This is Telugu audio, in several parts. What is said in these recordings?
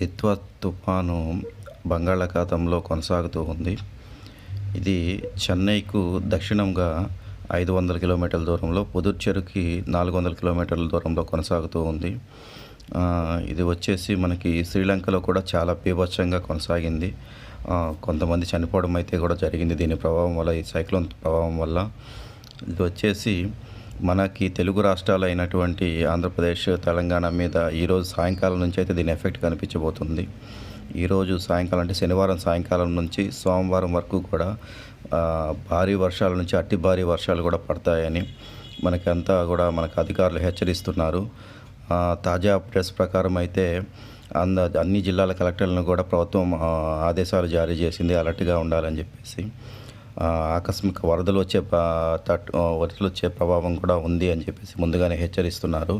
దిత్వా తుఫాను బంగాళాఖాతంలో కొనసాగుతూ ఉంది. ఇది చెన్నైకు దక్షిణంగా 500 కిలోమీటర్ల దూరంలో, పుదుచ్చేరికి 400 కిలోమీటర్ల దూరంలో కొనసాగుతూ ఉంది. ఇది వచ్చేసి మనకి శ్రీలంకలో కూడా చాలా బీభత్సంగా కొనసాగింది. కొంతమంది చనిపోవడం అయితే కూడా జరిగింది దీని ప్రభావం వల్ల, ఈ సైక్లోన్ ప్రభావం వల్ల. ఇది వచ్చేసి మనకి తెలుగు రాష్ట్రాలు అయినటువంటి ఆంధ్రప్రదేశ్, తెలంగాణ మీద ఈరోజు సాయంకాలం నుంచి అయితే దీని ఎఫెక్ట్ కనిపించబోతుంది. ఈరోజు సాయంకాలం అంటే శనివారం సాయంకాలం నుంచి సోమవారం వరకు కూడా భారీ వర్షాల నుంచి అతి భారీ వర్షాలు కూడా పడతాయని మనకంతా కూడా మనకు అధికారులు హెచ్చరిస్తున్నారు. తాజా అప్డేట్స్ ప్రకారం అయితే అన్ని జిల్లాల కలెక్టర్లను కూడా ప్రభుత్వం ఆదేశాలు జారీ చేసింది అలర్ట్గా ఉండాలని చెప్పేసి. ఆకస్మిక వరదలు వచ్చే ప్రభావం కూడా ఉంది అని చెప్పేసి ముందుగానే హెచ్చరిస్తున్నారు.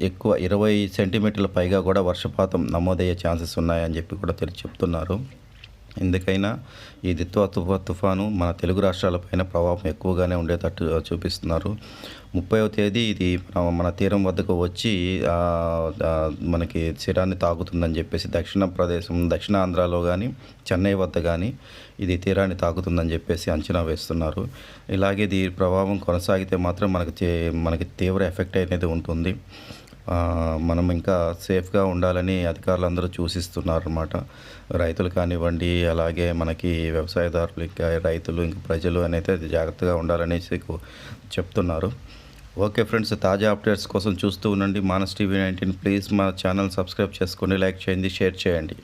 ఎక్కువ 20 సెంటీమీటర్ల పైగా కూడా వర్షపాతం నమోదయ్యే ఛాన్సెస్ ఉన్నాయని చెప్పి కూడా చెప్తున్నారు. ఎందుకైనా ఈ దిత్వా తుఫాను మన తెలుగు రాష్ట్రాలపైన ప్రభావం ఎక్కువగానే ఉండేటట్టు చూపిస్తున్నారు. 30వ తేదీ ఇది మన తీరం వద్దకు వచ్చి మనకి తీరాన్ని తాకుతుందని చెప్పేసి దక్షిణ ఆంధ్రాలో కానీ, చెన్నై వద్ద కానీ ఇది తీరాన్ని తాకుతుందని చెప్పేసి అంచనా వేస్తున్నారు. ఇలాగే దీని ప్రభావం కొనసాగితే మాత్రం మనకి తీవ్ర ఎఫెక్ట్ అనేది ఉంటుంది. మనం ఇంకా సేఫ్గా ఉండాలని అధికారులందరూ సూచిస్తున్నారు అన్నమాట. రైతులు కానివ్వండి, అలాగే మనకి వ్యవసాయదారులు, ఇంకా రైతులు, ఇంకా ప్రజలు అయితే జాగ్రత్తగా ఉండాలనేసి చెప్తున్నారు. ఓకే ఫ్రెండ్స్, తాజా అప్డేట్స్ కోసం చూస్తూ ఉండండి మానస్ టీవీ 19. ప్లీజ్ మా ఛానల్ సబ్స్క్రైబ్ చేసుకోండి, లైక్ చేయండి, షేర్ చేయండి.